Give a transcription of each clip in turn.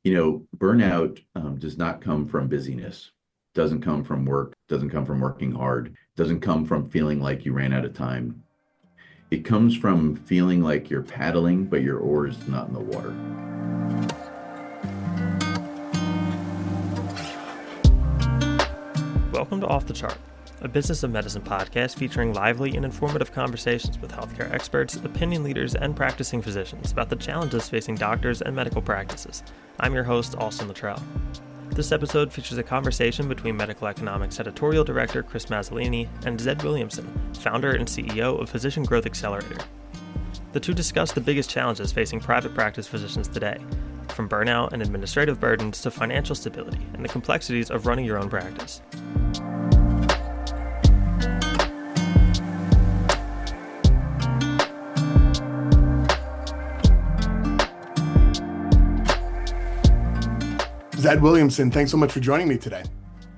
Burnout does not come from busyness, doesn't come from work, doesn't come from working hard, doesn't come from feeling like you ran out of time. It comes from feeling like you're paddling, but your oar is not in the water. Welcome to Off the Chart, a business of medicine podcast featuring lively and informative conversations with healthcare experts, opinion leaders, and practicing physicians about the challenges facing doctors and medical practices. I'm your host, Austin Littrell. This episode features a conversation between medical economics editorial director Chris Mazzolini and Zed Williamson, founder and CEO of Physician Growth Accelerator. The two discuss the biggest challenges facing private practice physicians today, from burnout and administrative burdens to financial stability and the complexities of running your own practice. Zed Williamson, thanks so much for joining me today.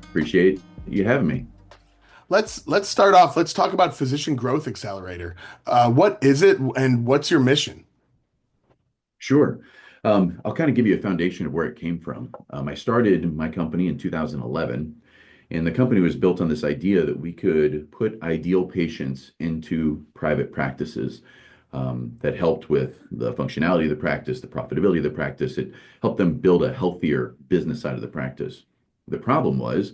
Appreciate you having me. Let's start off. Let's talk about Physician Growth Accelerator. What is it and what's your mission? Sure. I'll kind of give you a foundation of where it came from. I started my company in 2011, and the company was built on this idea that we could put ideal patients into private practices that helped with the functionality of the practice, the profitability of the practice. It helped them build a healthier business side of the practice. The problem was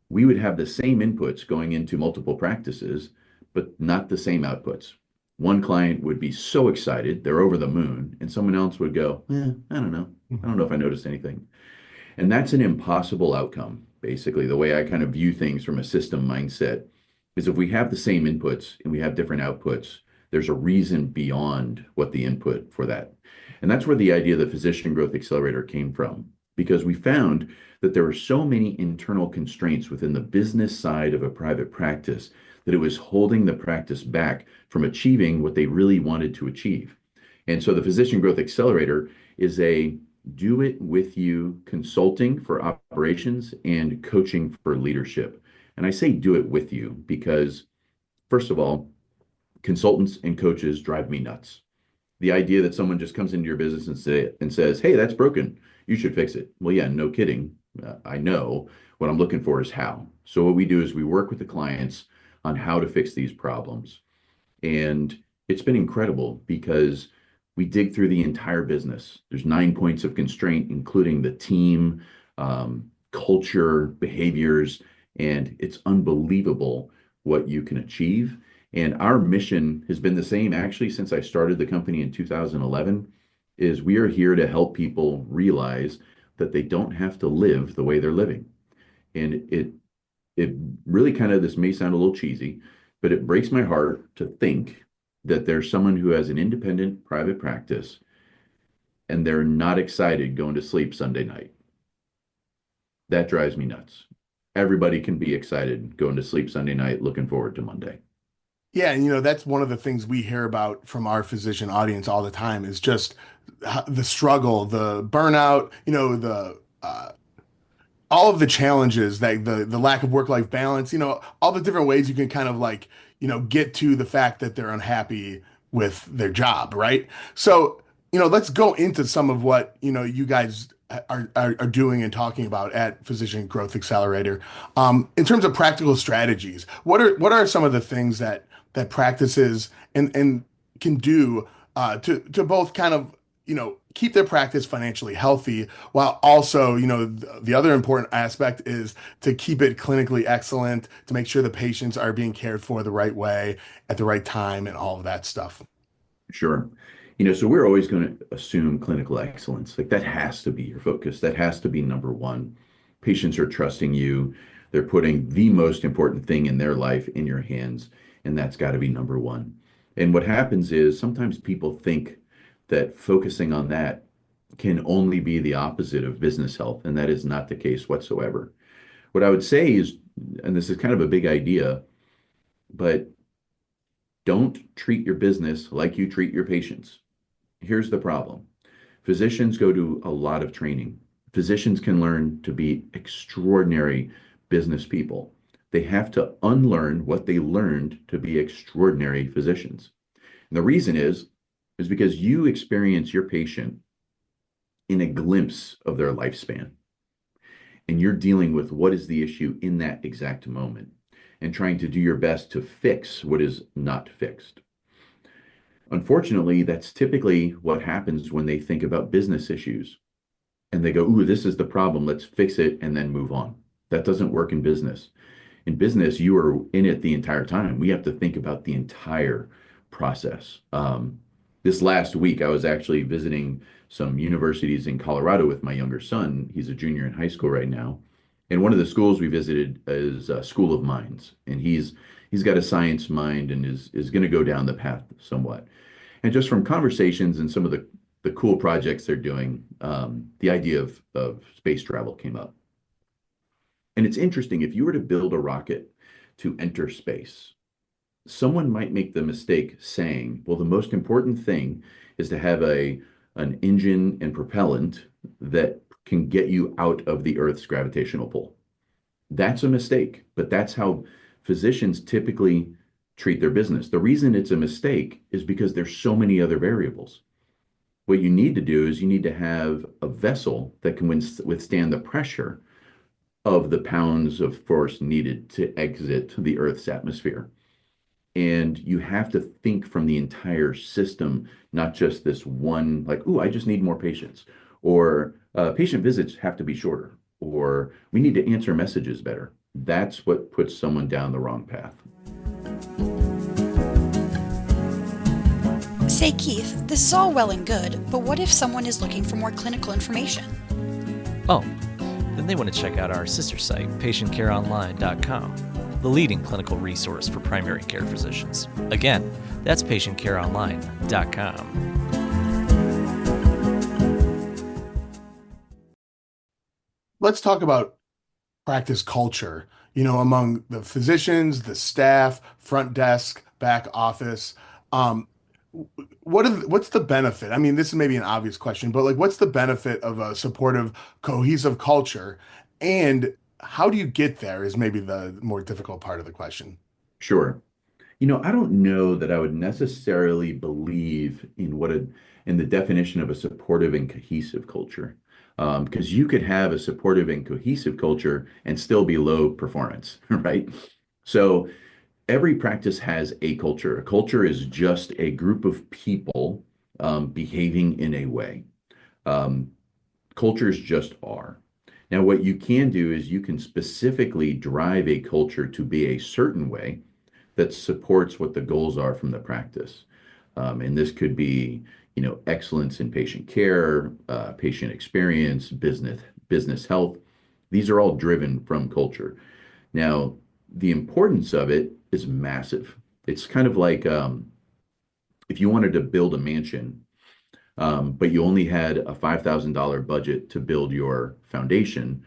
we would have the same inputs going into multiple practices, but not the same outputs. One client would be so excited, they're over the moon, and someone else would go, I don't know. I don't know if I noticed anything. And that's an impossible outcome. Basically, the way I kind of view things from a system mindset is if we have the same inputs and we have different outputs, there's a reason beyond what the input for that. And that's where the idea of the Physician Growth Accelerator came from, because we found that there were so many internal constraints within the business side of a private practice that it was holding the practice back from achieving what they really wanted to achieve. And so the Physician Growth Accelerator is a do it with you consulting for operations and coaching for leadership. And I say do it with you because, first of all, consultants and coaches drive me nuts. The idea that someone just comes into your business and says, hey, that's broken, you should fix it. Well, yeah, no kidding. I know what I'm looking for is how. So what we do is we work with the clients on how to fix these problems. And it's been incredible because we dig through the entire business. There's 9 points of constraint, including the team, culture, behaviors, and it's unbelievable what you can achieve. And our mission has been the same actually since I started the company in 2011, is we are here to help people realize that they don't have to live the way they're living. And it really kind of, this may sound a little cheesy, but it breaks my heart to think that there's someone who has an independent private practice and they're not excited going to sleep Sunday night. That drives me nuts. Everybody can be excited going to sleep Sunday night, looking forward to Monday. Yeah, and that's one of the things we hear about from our physician audience all the time is just the struggle, the burnout, the all of the challenges, that the lack of work-life balance, all the different ways you can kind of get to the fact that they're unhappy with their job, right? So, let's go into some of what, you guys are doing and talking about at Physician Growth Accelerator. In terms of practical strategies, what are some of the things that practices and can do to both kind of keep their practice financially healthy while also the other important aspect is to keep it clinically excellent, to make sure the patients are being cared for the right way at the right time and all of that stuff. Sure. So we're always going to assume clinical excellence. Like that has to be your focus. That has to be number one. Patients are trusting you. They're putting the most important thing in their life in your hands, and that's got to be number one. And what happens is sometimes people think that focusing on that can only be the opposite of business health, and that is not the case whatsoever. What I would say is, and this is kind of a big idea, but don't treat your business like you treat your patients. Here's the problem. Physicians go to a lot of training. Physicians can learn to be extraordinary business people. They have to unlearn what they learned to be extraordinary physicians. And the reason is because you experience your patient in a glimpse of their lifespan. And you're dealing with what is the issue in that exact moment and trying to do your best to fix what is not fixed. Unfortunately, that's typically what happens when they think about business issues and they go, "Ooh, this is the problem. Let's fix it and then move on." That doesn't work in business. In business, you are in it the entire time. We have to think about the entire process. This last week, I was actually visiting some universities in Colorado with my younger son. He's a junior in high school right now. And one of the schools we visited is School of Mines. And he's got a science mind and is going to go down the path somewhat. And just from conversations and some of the cool projects they're doing, the idea of space travel came up. And it's interesting, if you were to build a rocket to enter space, someone might make the mistake saying, well, the most important thing is to have an engine and propellant that can get you out of the Earth's gravitational pull. That's a mistake, but that's how physicians typically treat their business. The reason it's a mistake is because there's so many other variables. What you need to do is you need to have a vessel that can withstand the pressure of the pounds of force needed to exit the Earth's atmosphere. And you have to think from the entire system, not just this one, like, oh, I just need more patients, or patient visits have to be shorter, or we need to answer messages better. That's what puts someone down the wrong path. Say, Keith, this is all well and good, but what if someone is looking for more clinical information? Oh, then they want to check out our sister site, patientcareonline.com, the leading clinical resource for primary care physicians. Again, that's patientcareonline.com. Let's talk about practice culture, among the physicians, the staff, front desk, back office. Um, what's the benefit? I mean, this is maybe an obvious question, but like, what's the benefit of a supportive, cohesive culture? And how do you get there is maybe the more difficult part of the question. Sure. I don't know that I would necessarily believe in the definition of a supportive and cohesive culture. Because you could have a supportive and cohesive culture and still be low performance, right? So every practice has a culture. A culture is just a group of people behaving in a way. Um, Cultures just are. Now, what you can do is you can specifically drive a culture to be a certain way that supports what the goals are from the practice. And this could be, excellence in patient care, patient experience, business health. These are all driven from culture. Now, the importance of it is massive. It's kind of like if you wanted to build a mansion, but you only had a $5,000 budget to build your foundation,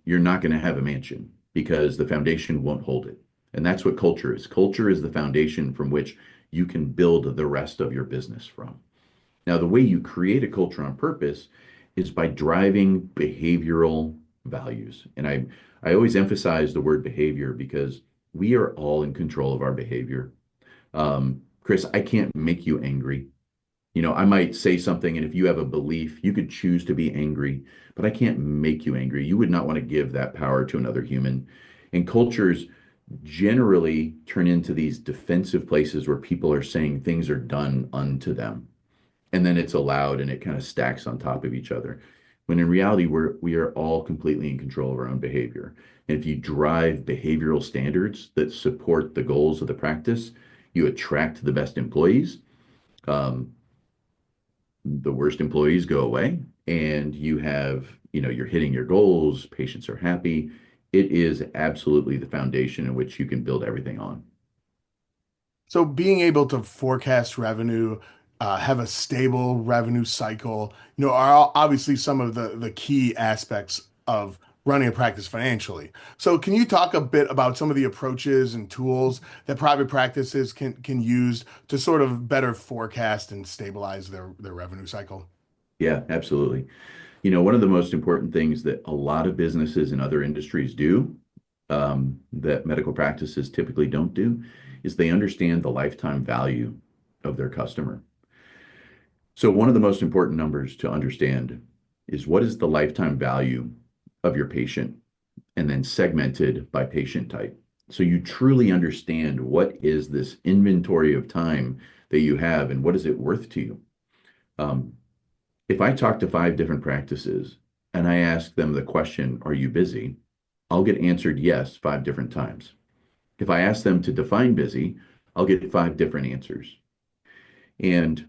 you're not going to have a mansion because the foundation won't hold it. And that's what culture is. Culture is the foundation from which you can build the rest of your business from. Now, the way you create a culture on purpose is by driving behavioral values. And I always emphasize the word behavior because we are all in control of our behavior. Chris, I can't make you angry. I might say something, and if you have a belief, you could choose to be angry, but I can't make you angry. You would not want to give that power to another human. And cultures generally turn into these defensive places where people are saying things are done unto them. And then it's allowed and it kind of stacks on top of each other. When in reality, we are all completely in control of our own behavior. And if you drive behavioral standards that support the goals of the practice, you attract the best employees. The worst employees go away and you're hitting your goals, patients are happy. It is absolutely the foundation in which you can build everything on. So being able to forecast revenue, have a stable revenue cycle, are obviously some of the key aspects of running a practice financially. So can you talk a bit about some of the approaches and tools that private practices can use to sort of better forecast and stabilize their revenue cycle? Yeah, absolutely. One of the most important things that a lot of businesses and other industries do, that medical practices typically don't do, is they understand the lifetime value of their customer. So one of the most important numbers to understand is what is the lifetime value of your patient, and then segmented by patient type. So you truly understand what is this inventory of time that you have and what is it worth to you. Um, if I talk to five different practices and I ask them the question, are you busy? I'll get answered yes 5 different times. If I ask them to define busy, I'll get 5 different answers. And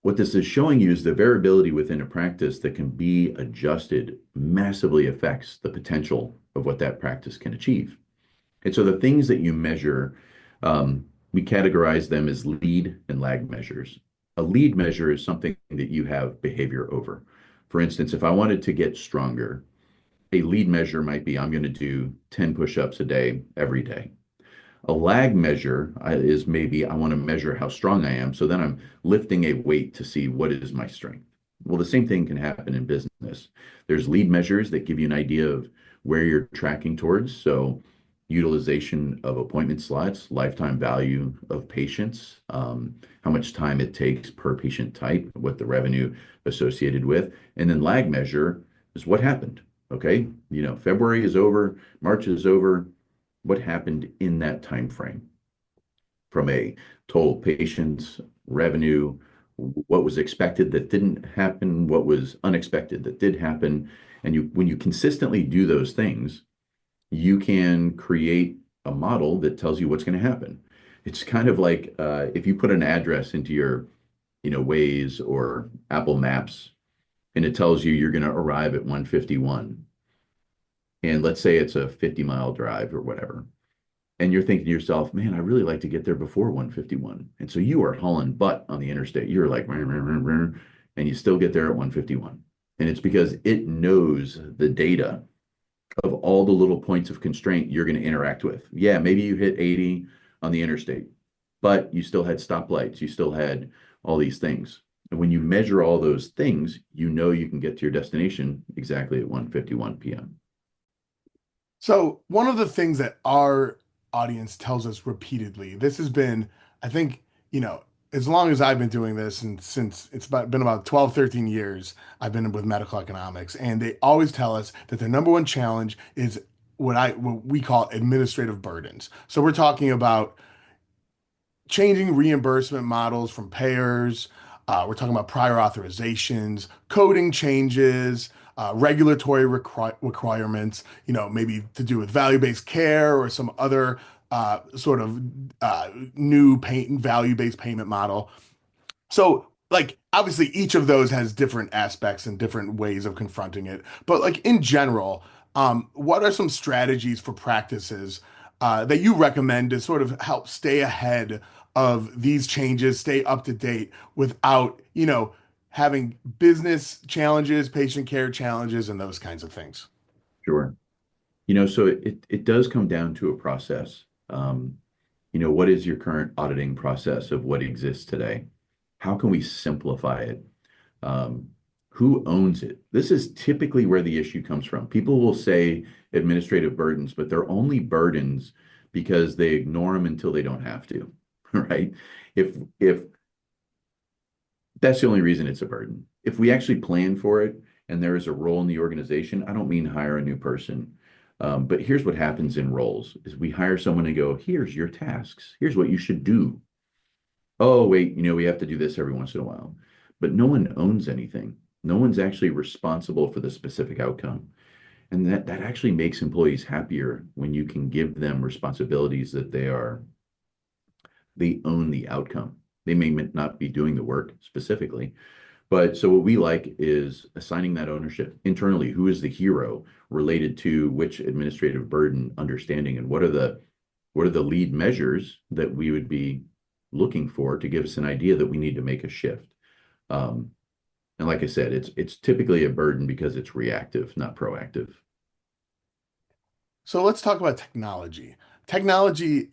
what this is showing you is the variability within a practice that can be adjusted massively affects the potential of what that practice can achieve. And so the things that you measure, we categorize them as lead and lag measures. A lead measure is something that you have behavior over. For instance, if I wanted to get stronger, a lead measure might be I'm going to do 10 push-ups a day every day. A lag measure is maybe I want to measure how strong I am. So then I'm lifting a weight to see what is my strength. Well, the same thing can happen in business. There's lead measures that give you an idea of where you're tracking towards. So utilization of appointment slots, lifetime value of patients, how much time it takes per patient type, what the revenue associated with. And then lag measure is what happened. Okay. February is over, March is over. What happened in that time frame from a total patients, revenue, what was expected that didn't happen, what was unexpected that did happen. And when you consistently do those things, you can create a model that tells you what's going to happen. It's kind of like if you put an address into your, Waze or Apple Maps, and it tells you you're going to arrive at 151. And let's say it's a 50-mile drive or whatever. And you're thinking to yourself, man, I really like to get there before 151. And so you are hauling butt on the interstate. You're like, "Rah, rah, rah, rah," and you still get there at 151. And it's because it knows the data of all the little points of constraint you're going to interact with. Yeah, maybe you hit 80 on the interstate, but you still had stoplights. You still had all these things. And when you measure all those things, you know you can get to your destination exactly at 1:51 p.m. So one of the things that our audience tells us repeatedly, this has been, I think, as long as I've been doing this and since been about 12, 13 years, I've been with medical economics, and they always tell us that the number one challenge is what we call administrative burdens. So we're talking about changing reimbursement models from payers. We're talking about prior authorizations, coding changes, regulatory requirements, maybe to do with value-based care or some other sort of new value-based payment model. So, like, obviously, each of those has different aspects and different ways of confronting it. But, like, in general, what are some strategies for practices that you recommend to sort of help stay ahead of these changes, stay up to date without, having business challenges, patient care challenges, and those kinds of things? Sure. So it does come down to a process. What is your current auditing process of what exists today? How can we simplify it? Who owns it? This is typically where the issue comes from. People will say administrative burdens, but they're only burdens because they ignore them until they don't have to, right? If that's the only reason it's a burden. If we actually plan for it and there is a role in the organization, I don't mean hire a new person. But here's what happens in roles is we hire someone and go, here's your tasks. Here's what you should do. Oh, wait, we have to do this every once in a while. But no one owns anything. No one's actually responsible for the specific outcome. And that actually makes employees happier when you can give them responsibilities that they own the outcome. They may not be doing the work specifically, but so what we like is assigning that ownership internally. Who is the hero related to which administrative burden understanding, and what are the lead measures that we would be looking for to give us an idea that we need to make a shift. And like I said, it's typically a burden because it's reactive, not proactive. So let's talk about technology. Technology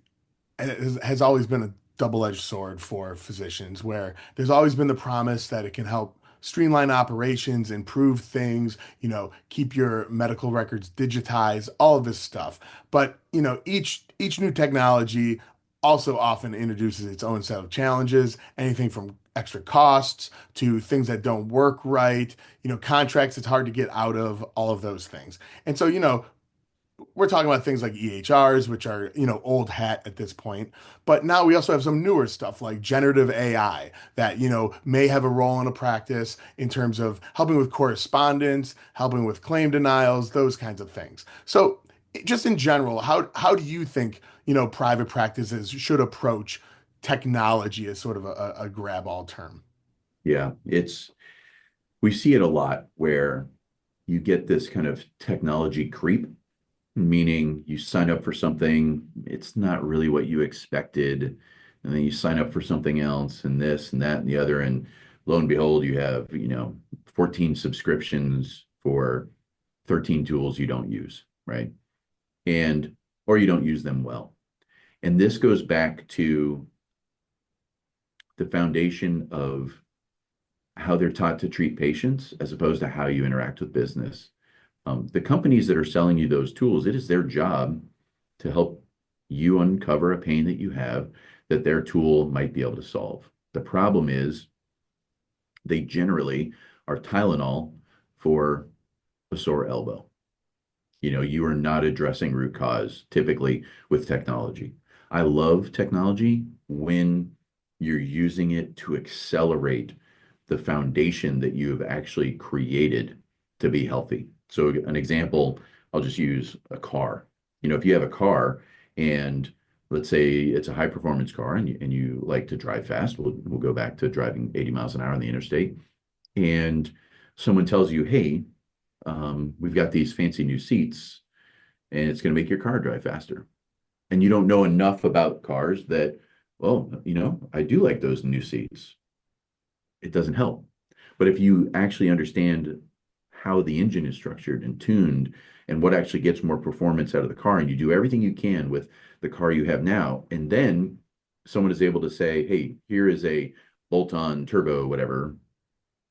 has always been a double-edged sword for physicians, where there's always been the promise that it can help streamline operations, improve things, keep your medical records digitized, all of this stuff. But, each new technology also often introduces its own set of challenges, anything from extra costs to things that don't work right, contracts it's hard to get out of, all of those things. And so, we're talking about things like EHRs, which are, old hat at this point. But now we also have some newer stuff like generative AI that, may have a role in a practice in terms of helping with correspondence, helping with claim denials, those kinds of things. So just in general, how do you think, private practices should approach technology as sort of a grab all term? Yeah, we see it a lot where you get this kind of technology creep, meaning you sign up for something, it's not really what you expected, and then you sign up for something else and this and that and the other, and lo and behold, you have, 14 subscriptions for 13 tools you don't use, right? And or you don't use them well. And this goes back to the foundation of how they're taught to treat patients as opposed to how you interact with business. The companies that are selling you those tools, it is their job to help you uncover a pain that you have that their tool might be able to solve. The problem is they generally are Tylenol for a sore elbow. You are not addressing root cause typically with technology. I love technology when you're using it to accelerate the foundation that you have actually created to be healthy. So an example, I'll just use a car. If you have a car and let's say it's a high performance car and you like to drive fast, we'll go back to driving 80 miles an hour on the interstate. And someone tells you, hey, we've got these fancy new seats and it's going to make your car drive faster. And you don't know enough about cars that, well, I do like those new seats. It doesn't help. But if you actually understand how the engine is structured and tuned and what actually gets more performance out of the car, and you do everything you can with the car you have now, and then someone is able to say, hey, here is a bolt-on turbo, whatever.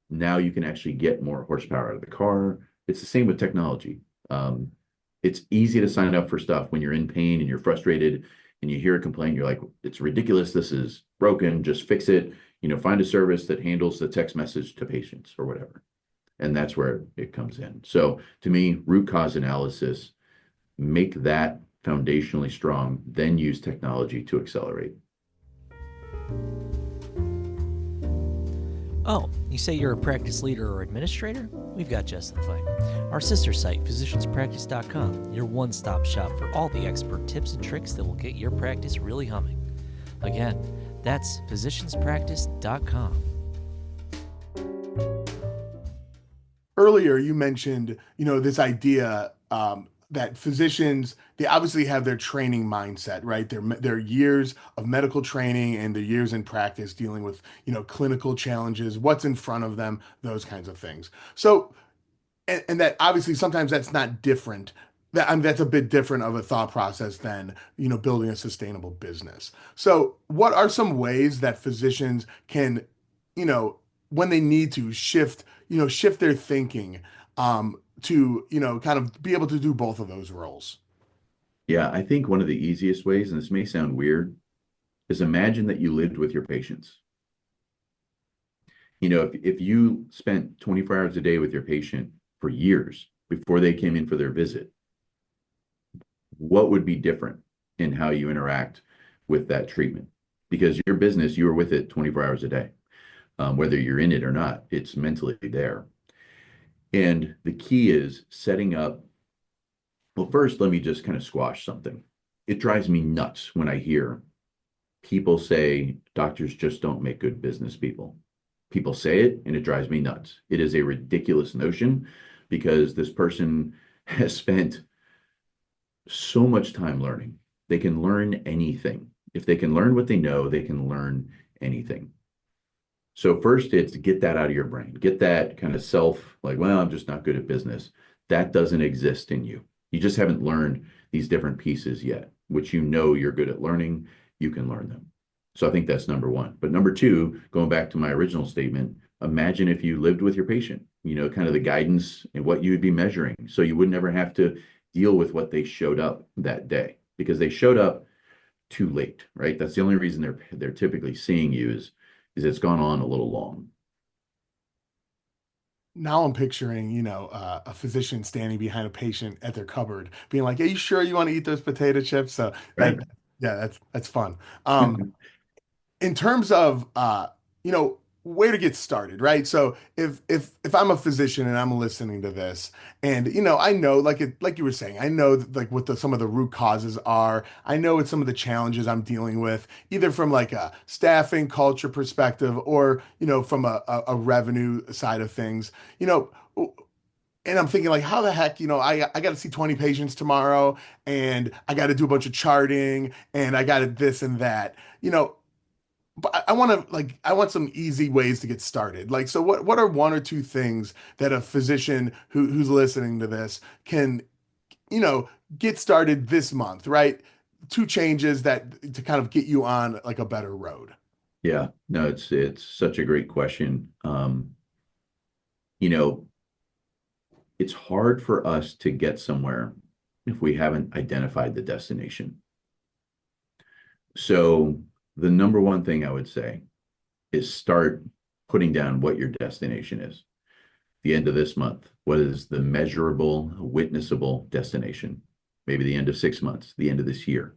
Now you can actually get more horsepower out of the car. It's the same with technology. It's easy to sign up for stuff when you're in pain and you're frustrated and you hear a complaint. You're like, it's ridiculous. This is broken. Just fix it. Find a service that handles the text message to patients or whatever. And that's where it comes in. So to me, root cause analysis, make that foundationally strong, then use technology to accelerate. Oh, you say you're a practice leader or administrator? We've got just the thing. Our sister site, physicianspractice.com, your one-stop shop for all the expert tips and tricks that will get your practice really humming. Again, that's physicianspractice.com. Earlier, you mentioned, this idea that physicians, they obviously have their training mindset, right? Their years of medical training and their years in practice dealing with, clinical challenges, what's in front of them, those kinds of things. So, and that obviously sometimes that's not different. That's a bit different of a thought process than, building a sustainable business. So what are some ways that physicians can, when they need to shift their thinking, to, kind of be able to do both of those roles? Yeah, I think one of the easiest ways, and this may sound weird, is imagine that you lived with your patients. If you spent 24 hours a day with your patient for years before they came in for their visit, what would be different in how you interact with that treatment? Because your business, you are with it 24 hours a day. Whether you're in it or not, it's mentally there. And the key is setting up. Well, first, let me just kind of squash something. It drives me nuts when I hear people say doctors just don't make good business people. People say it, and it drives me nuts. It is a ridiculous notion because this person has spent so much time learning. They can learn anything. If they can learn what they know, they can learn anything. So first, it's get that out of your brain. Get that kind of like, well, I'm just not good at business. That doesn't exist in you. You just haven't learned these different pieces yet, which you're good at learning. You can learn them. So I think that's number one. But number two, going back to my original statement, imagine if you lived with your patient, kind of the guidance and what you would be measuring. So you would never have to deal with what they showed up that day because they showed up too late, right? That's the only reason they're typically seeing you is is it's gone on a little long. Now I'm picturing, a physician standing behind a patient at their cupboard, being like, "Are you sure you want to eat those potato chips?" So Right. yeah, that's fun. In terms of where to get started, right? So if I'm a physician and I'm listening to this, and I know, like you were saying, I know like what some of the root causes are. I know what some of the challenges I'm dealing with, either from like a staffing culture perspective, or from a revenue side of things. you know and I'm thinking like, how the heck, I got to see 20 patients tomorrow, and I got to do a bunch of charting, and I got to this and that. But I want to like, I want some easy ways to get started. Like, so what are one or two things that a physician who's listening to this can, you know, get started this month, right? Two changes that to kind of get you on like a better road. Yeah, no, it's such a great question. You know, it's hard for us to get somewhere if we haven't identified the destination. So the number one thing I would say is start putting down what your destination is. The end of this month, what is the measurable, witnessable destination? Maybe the end of 6 months, the end of this year.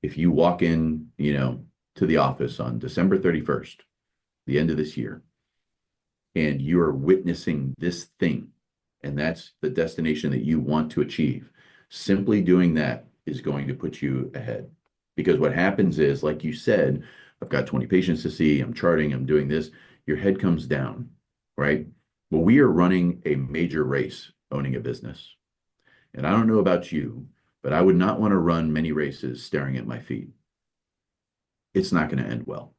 If you walk in, to the office on December 31st, the end of this year, and you are witnessing this thing, and that's the destination that you want to achieve, simply doing that is going to put you ahead. Because what happens is, like you said, I've got 20 patients to see, I'm charting, I'm doing this, your head comes down, right? Well, we are running a major race owning a business. And I don't know about you, but I would not want to run many races staring at my feet. It's not going to end well.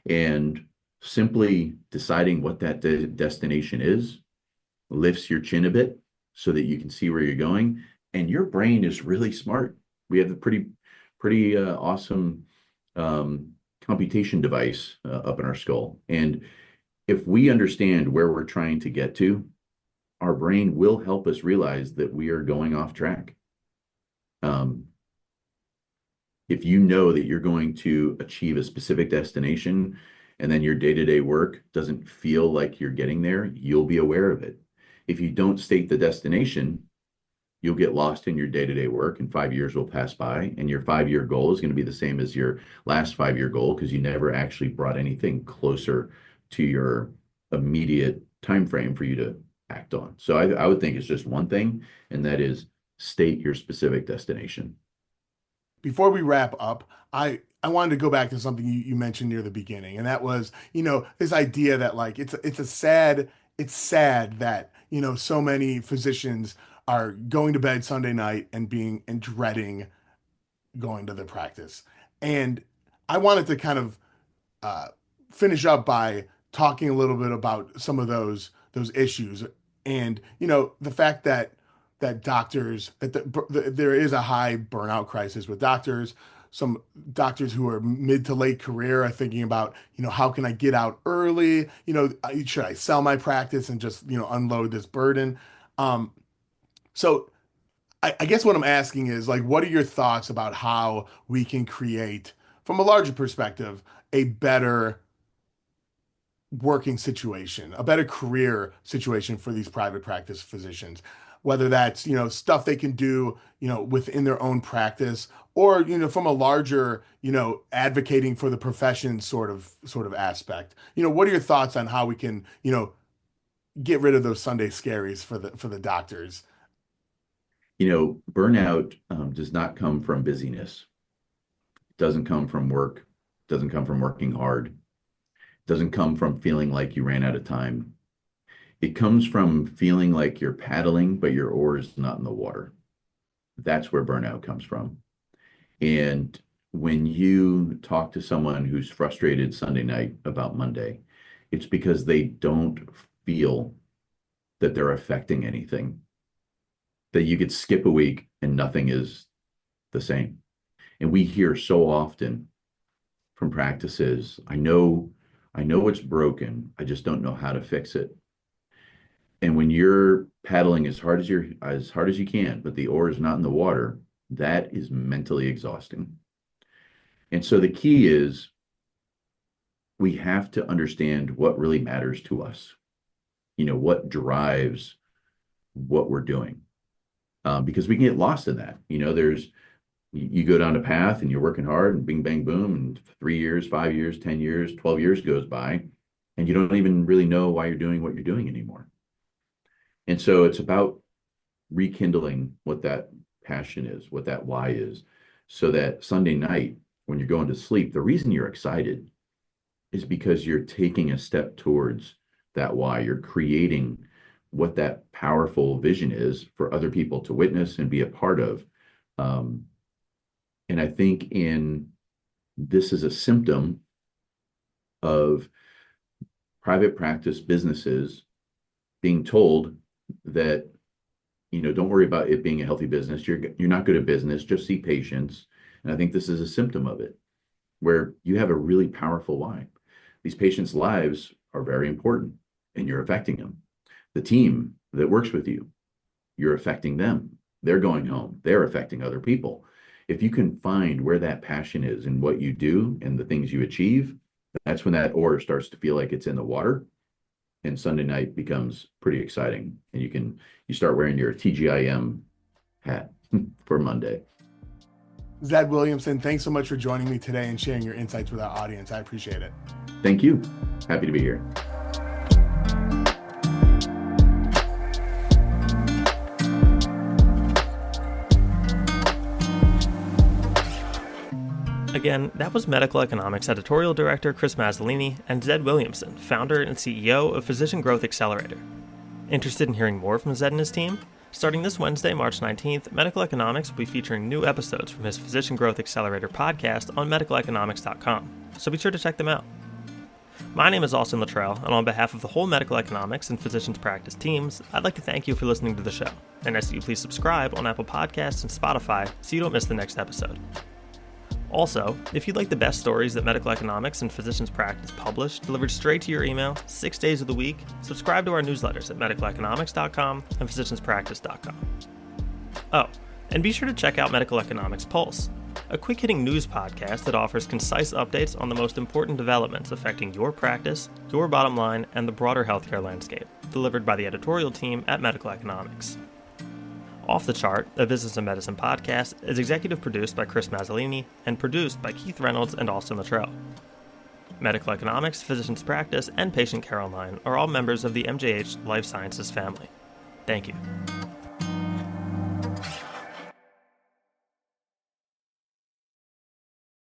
And simply deciding what that destination is lifts your chin a bit so that you can see where you're going. And your brain is really smart. We have a pretty awesome computation device up in our skull. And if we understand where we're trying to get to, our brain will help us realize that we are going off track. If you know that you're going to achieve a specific destination and then your day-to-day work doesn't feel like you're getting there, you'll be aware of it. If you don't state the destination, you'll get lost in your day-to-day work, and 5 years will pass by, and your 5-year goal is going to be the same as your last 5-year goal because you never actually brought anything closer to your immediate time frame for you to act on. So I would think it's just one thing, and that is state your specific destination. Before we wrap up, I wanted to go back to something you mentioned near the beginning, and that was, this idea that like it's sad that, so many physicians are going to bed Sunday night and dreading going to their practice. And I wanted to kind of uh, finish up by talking a little bit about some of those issues, and the fact that doctors there is a high burnout crisis with doctors. Some doctors who are mid to late career are thinking about, how can I get out early? Should I sell my practice and just, unload this burden? Um, so I guess what I'm asking is like, what are your thoughts about how we can create, from a larger perspective, a better working situation, a better career situation for these private practice physicians, whether that's, stuff they can do, within their own practice, or, from a larger, advocating for the profession sort of aspect. What are your thoughts on how we can, get rid of those Sunday scaries for the doctors? Burnout does not come from busyness. It doesn't come from work. It doesn't come from working hard. It doesn't come from feeling like you ran out of time. It comes from feeling like you're paddling, but your oar is not in the water. That's where burnout comes from. And when you talk to someone who's frustrated Sunday night about Monday, it's because they don't feel that they're affecting anything, that you could skip a week and nothing is the same. And we hear so often from practices, I know it's broken. I just don't know how to fix it. And when you're paddling as hard as you can, but the oar is not in the water, that is mentally exhausting. And so the key is we have to understand what really matters to us, what drives what we're doing. Because we can get lost in that. You go down a path and you're working hard and bing, bang, boom, and 3 years, 5 years, 10 years, 12 years goes by, and you don't even really know why you're doing what you're doing anymore. And so it's about rekindling what that passion is, what that why is, so that Sunday night, when you're going to sleep, the reason you're excited is because you're taking a step towards that why. You're creating what that powerful vision is for other people to witness and be a part of. And I think this is a symptom of private practice businesses being told that, don't worry about it being a healthy business. You're not good at business, just see patients. And I think this is a symptom of it, where you have a really powerful why. These patients' lives are very important and you're affecting them. The team that works with you, you're affecting them. They're going home. They're affecting other people. If you can find where that passion is in what you do and the things you achieve, that's when that ore starts to feel like it's in the water, and Sunday night becomes pretty exciting. And you start wearing your TGIM hat for Monday. Zed Williamson, thanks so much for joining me today and sharing your insights with our audience. I appreciate it. Thank you. Happy to be here. Again, that was Medical Economics Editorial Director Chris Mazzolini and Zed Williamson, founder and CEO of Physician Growth Accelerator. Interested in hearing more from Zed and his team? Starting this Wednesday, March 19th, Medical Economics will be featuring new episodes from his Physician Growth Accelerator podcast on medicaleconomics.com, so be sure to check them out. My name is Austin Littrell, and on behalf of the whole Medical Economics and Physicians Practice teams, I'd like to thank you for listening to the show, and ask that you please subscribe on Apple Podcasts and Spotify so you don't miss the next episode. Also, if you'd like the best stories that Medical Economics and Physicians Practice publish delivered straight to your email 6 days of the week, subscribe to our newsletters at medicaleconomics.com and physicianspractice.com. Oh, and be sure to check out Medical Economics Pulse, a quick-hitting news podcast that offers concise updates on the most important developments affecting your practice, your bottom line, and the broader healthcare landscape, delivered by the editorial team at Medical Economics. Off the Chart, a business and medicine podcast, is executive produced by Chris Mazzolini and produced by Keith Reynolds and Austin Littrell. Medical Economics, Physicians Practice, and Patient Care Online are all members of the MJH Life Sciences family. Thank you.